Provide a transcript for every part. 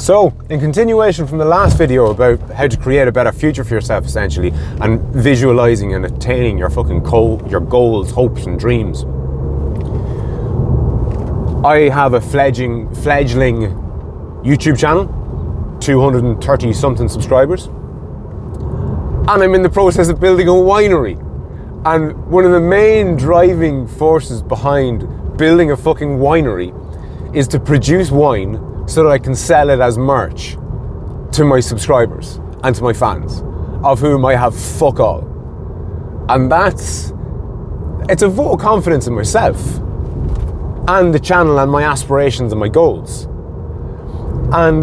So, in continuation from the last video about how to create a better future for yourself, essentially, and visualizing and attaining your fucking your goals, hopes, and dreams, I have a fledgling YouTube channel, 230 something subscribers, and I'm in the process of building a winery. And one of the main driving forces behind building a fucking winery is to produce wine so that I can sell it as merch to my subscribers and to my fans, of whom I have fuck all. And it's a vote of confidence in myself and the channel and my aspirations and my goals. And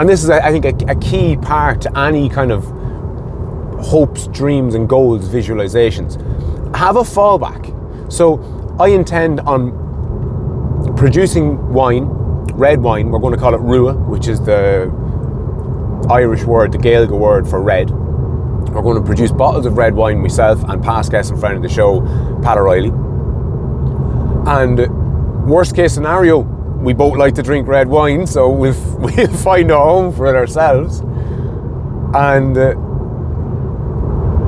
this is, I think, a key part to any kind of hopes, dreams and goals visualizations. Have a fallback. So I intend on producing wine, red wine. We're going to call it Rua, which is the Irish word, the Gaeilge word for red. We're going to produce bottles of red wine myself and past guest and friend of the show, Pat O'Reilly. And worst case scenario, we both like to drink red wine, so we'll find a home for it ourselves. And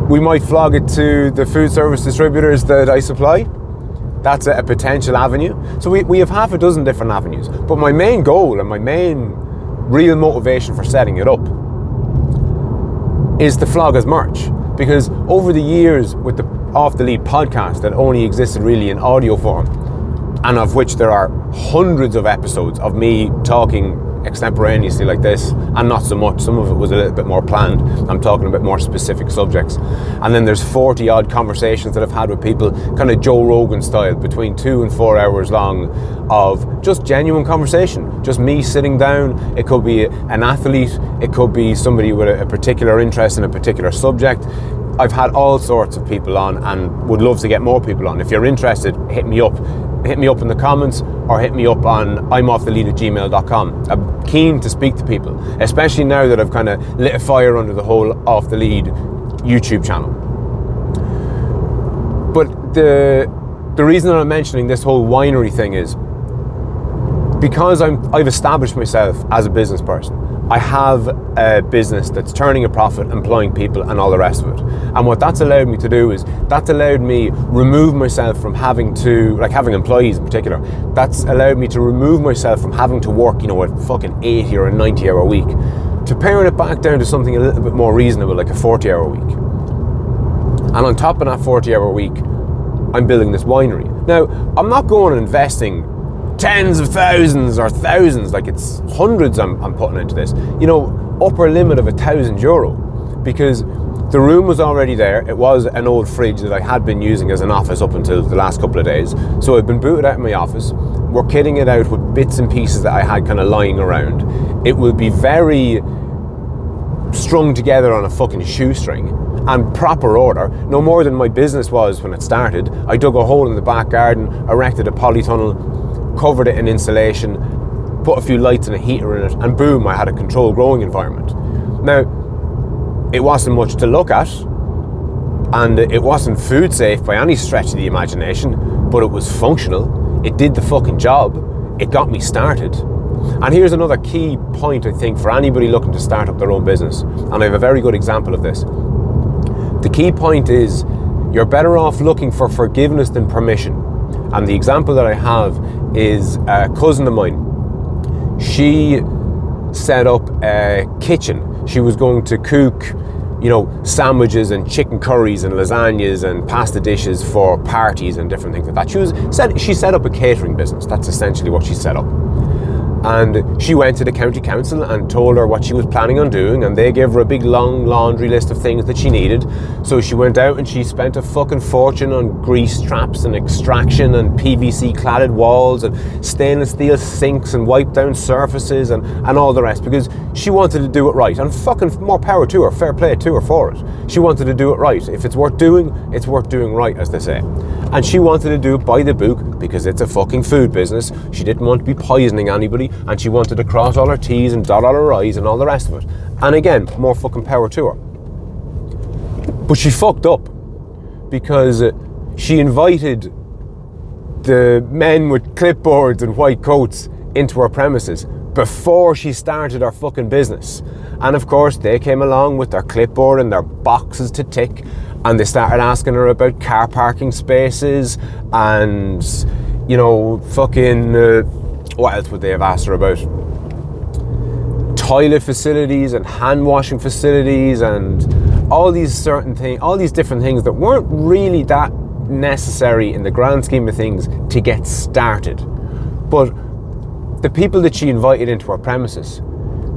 we might flog it to the food service distributors that I supply. That's a potential avenue. So we have half a dozen different avenues. But my main goal and my main real motivation for setting it up is to flog as merch. Because over the years with the Off the Lead podcast that only existed really in audio form, and of which there are hundreds of episodes of me talking extemporaneously like this, and not so much. Some of it was a little bit more planned. I'm talking about more specific subjects. And then there's 40 odd conversations that I've had with people, kind of Joe Rogan style, between 2 and 4 hours long, of just genuine conversation. Just me sitting down. It could be an athlete. It could be somebody with a particular interest in a particular subject. I've had all sorts of people on and would love to get more people on. If you're interested, hit me up. Hit me up in the comments or hit me up on imoffthelead@gmail.com. I'm keen to speak to people, especially now that I've kind of lit a fire under the whole Off the Lead YouTube channel. But the reason that I'm mentioning this whole winery thing is because I've established myself as a business person. I have a business that's turning a profit, employing people and all the rest of it. And what that's allowed me to do is, that's allowed me remove myself from having to, like having employees in particular, that's allowed me to remove myself from having to work, a fucking 80 or a 90 hour week, to paring it back down to something a little bit more reasonable, like a 40 hour week. And on top of that 40 hour week, I'm building this winery. Now, I'm not going and investing tens of thousands or thousands, like it's hundreds I'm putting into this, upper limit of €1,000, because the room was already there. It was an old fridge that I had been using as an office up until the last couple of days. So I've been booted out of my office. We're kitting it out with bits and pieces that I had kind of lying around. It will be very strung together on a fucking shoestring and proper order, no more than my business was when it started. I dug a hole in the back garden, erected a polytunnel, covered it in insulation, put a few lights and a heater in it, and boom, I had a controlled growing environment. Now, it wasn't much to look at, and it wasn't food safe by any stretch of the imagination, but it was functional. It did the fucking job. It got me started. And here's another key point, I think, for anybody looking to start up their own business, and I have a very good example of this. The key point is, you're better off looking for forgiveness than permission. And the example that I have is a cousin of mine. She set up a kitchen. She was going to cook, sandwiches and chicken curries and lasagnas and pasta dishes for parties and different things like that. She set up a catering business. That's essentially what she set up. And she went to the county council and told her what she was planning on doing, and they gave her a big long laundry list of things that she needed. So she went out and she spent a fucking fortune on grease traps and extraction and PVC cladded walls and stainless steel sinks and wipe down surfaces and all the rest, because she wanted to do it right. And fucking more power to her, fair play to her for it. She wanted to do it right. If it's worth doing right, as they say. And she wanted to do it by the book because it's a fucking food business. She didn't want to be poisoning anybody, and she wanted to cross all her T's and dot all her I's and all the rest of it. And again, more fucking power to her. But she fucked up because she invited the men with clipboards and white coats into her premises before she started her fucking business. And of course, they came along with their clipboard and their boxes to tick, and they started asking her about car parking spaces and, you know, fucking, what else would they have asked her about? Toilet facilities and hand washing facilities and all these certain things, all these different things that weren't really that necessary in the grand scheme of things to get started. But the people that she invited into her premises,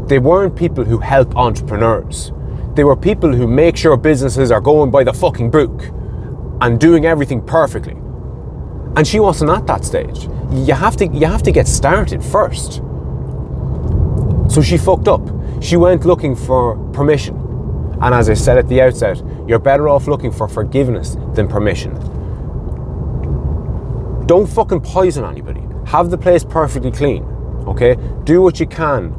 they weren't people who help entrepreneurs. They were people who make sure businesses are going by the fucking book and doing everything perfectly. And she wasn't at that stage. You have to get started first. So she fucked up. She went looking for permission. And as I said at the outset, you're better off looking for forgiveness than permission. Don't fucking poison anybody. Have the place perfectly clean, okay? Do what you can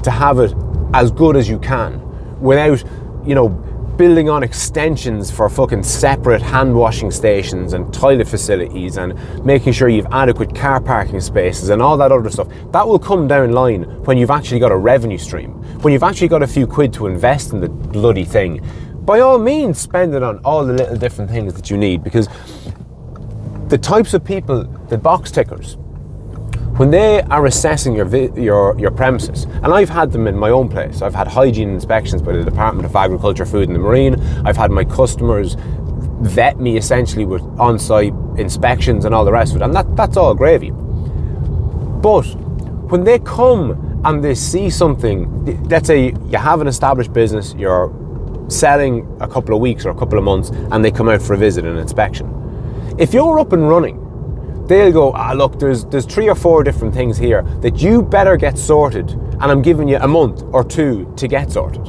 to have it as good as you can without, you know, building on extensions for fucking separate hand washing stations and toilet facilities and making sure you've adequate car parking spaces and all that other stuff. That will come down line when you've actually got a revenue stream, when you've actually got a few quid to invest in the bloody thing. By all means, spend it on all the little different things that you need, because the types of people, the box tickers, when they are assessing your premises, and I've had them in my own place. I've had hygiene inspections by the Department of Agriculture, Food and the Marine. I've had my customers vet me essentially with on-site inspections and all the rest of it, and that's all gravy. But when they come and they see something, let's say you have an established business, you're selling a couple of weeks or a couple of months, and they come out for a visit and inspection. If you're up and running, they'll go, look, there's 3 or 4 different things here that you better get sorted, and I'm giving you a month or 2 to get sorted.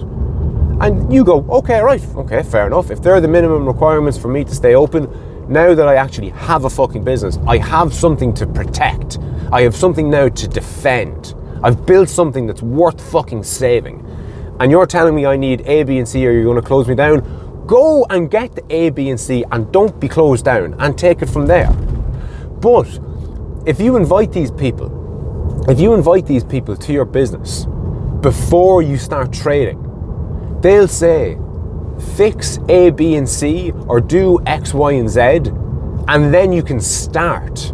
And you go, okay, right, okay, fair enough. If they're the minimum requirements for me to stay open, now that I actually have a fucking business, I have something to protect. I have something now to defend. I've built something that's worth fucking saving. And you're telling me I need A, B, and C, or you're going to close me down? Go and get the A, B, and C, and don't be closed down, and take it from there. But if you invite these people to your business before you start trading, they'll say, fix A, B, and C, or do X, Y, and Z, and then you can start.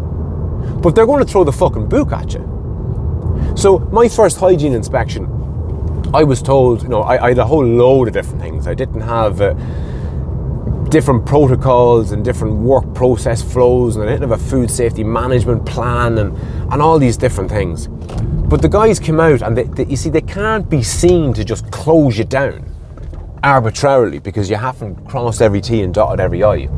But they're going to throw the fucking book at you. So my first hygiene inspection, I was told, you know, I had a whole load of different things. I didn't have different protocols and different work process flows, and I didn't have a food safety management plan and all these different things. But the guys came out, and you see, they can't be seen to just close you down arbitrarily because you haven't crossed every T and dotted every I.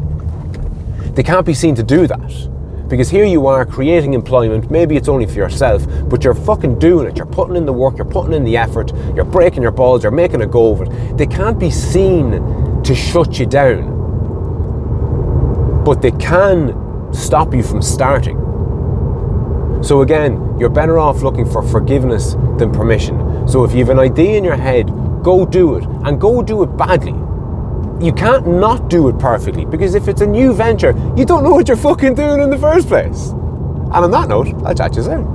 They can't be seen to do that, because here you are creating employment. Maybe it's only for yourself, but you're fucking doing it. You're putting in the work, you're putting in the effort, you're breaking your balls, you're making a go of it. They can't be seen to shut you down, but they can stop you from starting. So again, you're better off looking for forgiveness than permission. So if you have an idea in your head, go do it, and go do it badly. You can't not do it perfectly, because if it's a new venture, you don't know what you're fucking doing in the first place. And on that note, I'll chat to you soon.